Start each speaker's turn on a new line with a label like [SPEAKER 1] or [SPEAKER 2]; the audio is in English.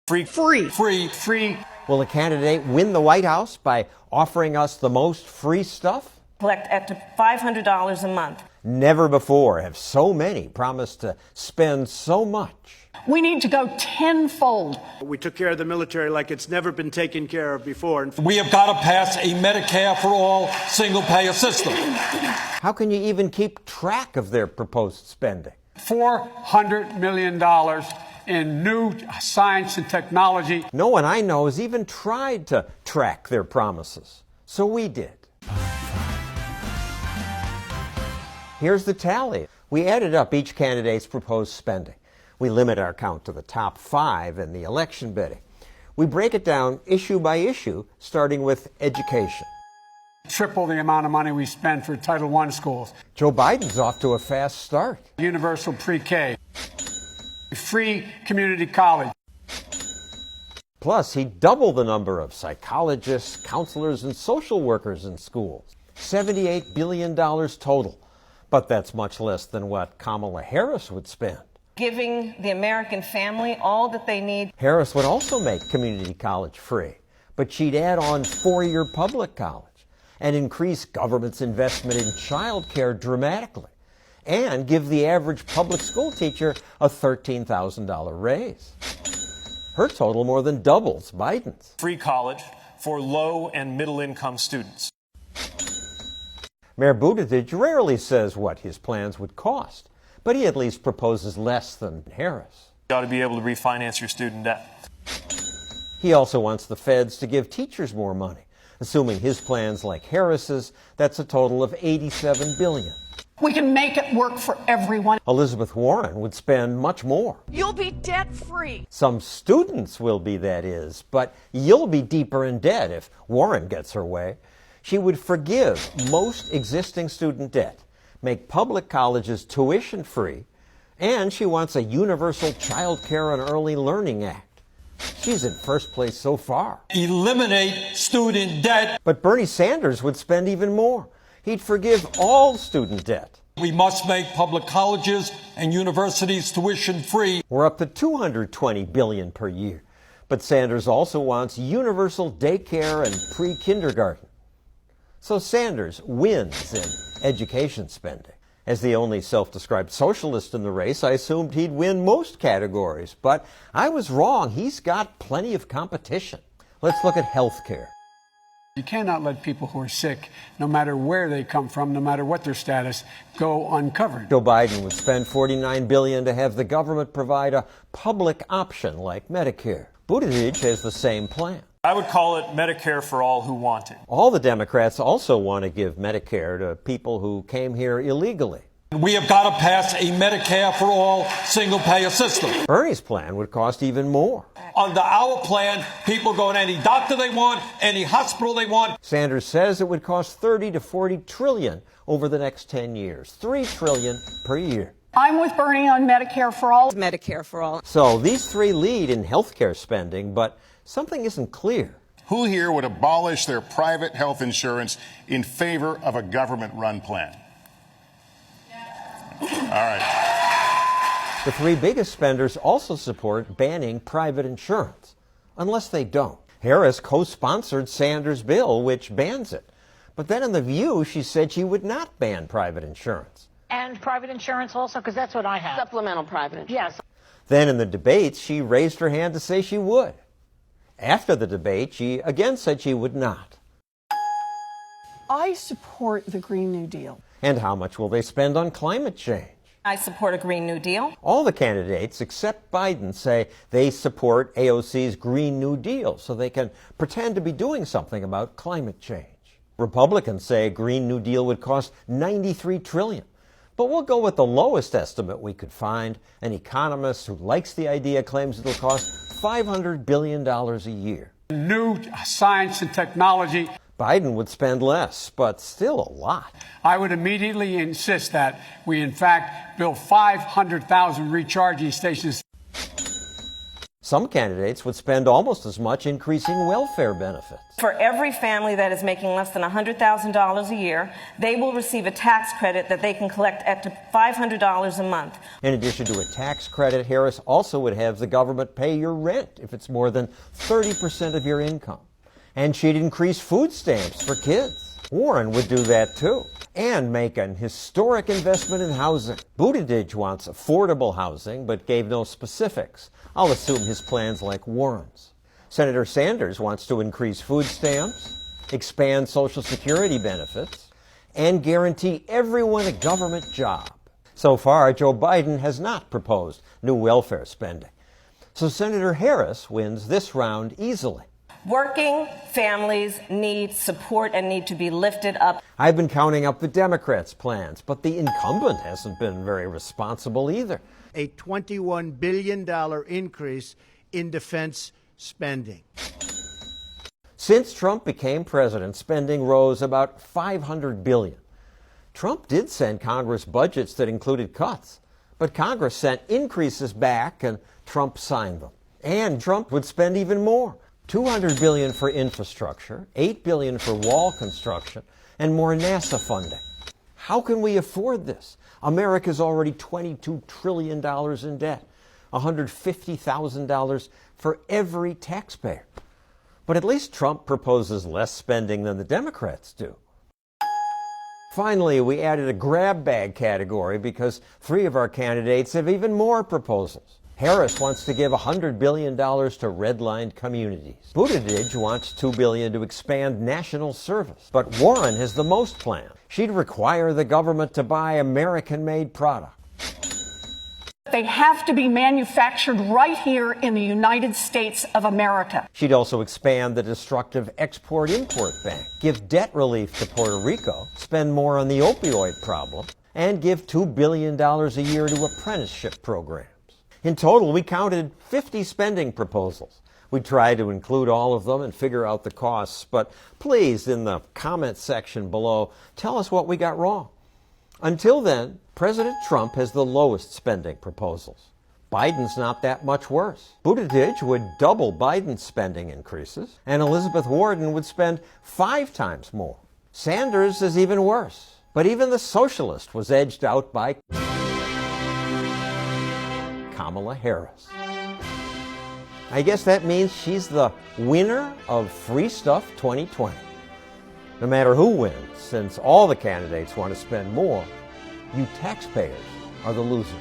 [SPEAKER 1] Free.
[SPEAKER 2] Free.
[SPEAKER 1] Free.
[SPEAKER 2] Free.
[SPEAKER 3] Will a candidate win the White House by offering us the most free stuff?
[SPEAKER 4] Collect up to $500 a month.
[SPEAKER 3] Never before have so many promised to spend so much.
[SPEAKER 2] We need to go tenfold.
[SPEAKER 5] We took care of the military like it's never been taken care of before.
[SPEAKER 1] We have got to pass a Medicare for all single-payer system.
[SPEAKER 3] How can you even keep track of their proposed spending?
[SPEAKER 2] $400 million in new science and technology.
[SPEAKER 3] No one I know has even tried to track their promises. So we did. Here's the tally. We added up each candidate's proposed spending. We limit our count to the top 5 in the election bidding. We break it down issue by issue, starting with education.
[SPEAKER 2] Triple the amount of money we spend for Title I schools.
[SPEAKER 3] Joe Biden's off to a fast start.
[SPEAKER 2] Universal pre-K. Free community college.
[SPEAKER 3] Plus, he doubled the number of psychologists, counselors, and social workers in schools. $78 billion total. But that's much less than what Kamala Harris would spend.
[SPEAKER 4] Giving the American family all that they need.
[SPEAKER 3] Harris would also make community college free, but she'd add on 4-year public college and increase government's investment in child care dramatically and give the average public school teacher a $13,000 raise. Her total more than doubles Biden's.
[SPEAKER 6] Free college for low and middle income students.
[SPEAKER 3] Mayor Buttigieg rarely says what his plans would cost, but he at least proposes less than Harris.
[SPEAKER 6] You ought to be able to refinance your student debt.
[SPEAKER 3] He also wants the feds to give teachers more money. Assuming his plans like Harris's, that's a total of $87 billion.
[SPEAKER 2] We can make it work for everyone.
[SPEAKER 3] Elizabeth Warren would spend much more.
[SPEAKER 7] You'll be debt-free.
[SPEAKER 3] Some students will be, that is, but you'll be deeper in debt if Warren gets her way. She would forgive most existing student debt, make public colleges tuition-free, and she wants a universal child care and early learning act. She's in first place so far.
[SPEAKER 1] Eliminate student debt.
[SPEAKER 3] But Bernie Sanders would spend even more. He'd forgive all student debt.
[SPEAKER 1] We must make public colleges and universities tuition free.
[SPEAKER 3] We're up to $220 billion per year. But Sanders also wants universal daycare and pre-kindergarten. So Sanders wins in education spending. As the only self-described socialist in the race, I assumed he'd win most categories. But I was wrong. He's got plenty of competition. Let's look at health care.
[SPEAKER 2] You cannot let people who are sick, no matter where they come from, no matter what their status, go uncovered.
[SPEAKER 3] Joe Biden would spend $49 billion to have the government provide a public option like Medicare. Buttigieg has the same plan.
[SPEAKER 6] I would call it Medicare for all who want it.
[SPEAKER 3] All the Democrats also want to give Medicare to people who came here illegally.
[SPEAKER 1] We have got to pass a Medicare for all single-payer system.
[SPEAKER 3] Bernie's plan would cost even more.
[SPEAKER 1] Under our plan, people go to any doctor they want, any hospital they want.
[SPEAKER 3] Sanders says it would cost $30 to $40 trillion over the next 10 years. $3 trillion per year.
[SPEAKER 2] I'm with Bernie on Medicare for all.
[SPEAKER 7] Medicare for all.
[SPEAKER 3] So these three lead in health care spending, but something isn't clear.
[SPEAKER 8] Who here would abolish their private health insurance in favor of a government-run plan? All right.
[SPEAKER 3] The three biggest spenders also support banning private insurance, unless they don't. Harris co-sponsored Sanders' bill, which bans it. But then in The View, she said she would not ban private insurance.
[SPEAKER 9] And private insurance also, because that's what I have.
[SPEAKER 7] Supplemental private insurance.
[SPEAKER 9] Yes.
[SPEAKER 3] Then in the debates, she raised her hand to say she would. After the debate, she again said she would not.
[SPEAKER 2] I support the Green New Deal.
[SPEAKER 3] And how much will they spend on climate change?
[SPEAKER 4] I support a Green New Deal.
[SPEAKER 3] All the candidates, except Biden, say they support AOC's Green New Deal so they can pretend to be doing something about climate change. Republicans say a Green New Deal would cost $93 trillion. But we'll go with the lowest estimate we could find. An economist who likes the idea claims it'll cost $500 billion a year.
[SPEAKER 2] New science and technology.
[SPEAKER 3] Biden would spend less, but still a lot.
[SPEAKER 2] I would immediately insist that we, in fact, build 500,000 recharging stations.
[SPEAKER 3] Some candidates would spend almost as much increasing welfare benefits.
[SPEAKER 4] For every family that is making less than $100,000 a year, they will receive a tax credit that they can collect up to $500 a month.
[SPEAKER 3] In addition to a tax credit, Harris also would have the government pay your rent if it's more than 30% of your income. And she'd increase food stamps for kids. Warren would do that too. And make an historic investment in housing. Buttigieg wants affordable housing, but gave no specifics. I'll assume his plans like Warren's. Senator Sanders wants to increase food stamps, expand Social Security benefits, and guarantee everyone a government job. So far, Joe Biden has not proposed new welfare spending. So Senator Harris wins this round easily.
[SPEAKER 4] Working families need support and need to be lifted up.
[SPEAKER 3] I've been counting up the Democrats' plans, but the incumbent hasn't been very responsible either.
[SPEAKER 5] A $21 billion increase in defense spending.
[SPEAKER 3] Since Trump became president, spending rose about $500 billion. Trump did send Congress budgets that included cuts, but Congress sent increases back and Trump signed them. And Trump would spend even more. $200 billion for infrastructure, $8 billion for wall construction, and more NASA funding. How can we afford this? America's already $22 trillion in debt, $150,000 for every taxpayer. But at least Trump proposes less spending than the Democrats do. Finally, we added a grab bag category because 3 of our candidates have even more proposals. Harris wants to give $100 billion to redlined communities. Buttigieg wants $2 billion to expand national service. But Warren has the most planned. She'd require the government to buy American-made product.
[SPEAKER 9] They have to be manufactured right here in the United States of America.
[SPEAKER 3] She'd also expand the destructive Export-Import Bank, give debt relief to Puerto Rico, spend more on the opioid problem, and give $2 billion a year to apprenticeship programs. In total, we counted 50 spending proposals. We tried to include all of them and figure out the costs, but please, in the comment section below, tell us what we got wrong. Until then, President Trump has the lowest spending proposals. Biden's not that much worse. Buttigieg would double Biden's spending increases, and Elizabeth Warren would spend 5 times more. Sanders is even worse, but even the socialist was edged out by Kamala Harris. I guess that means she's the winner of Free Stuff 2020. No matter who wins, since all the candidates want to spend more, you taxpayers are the losers.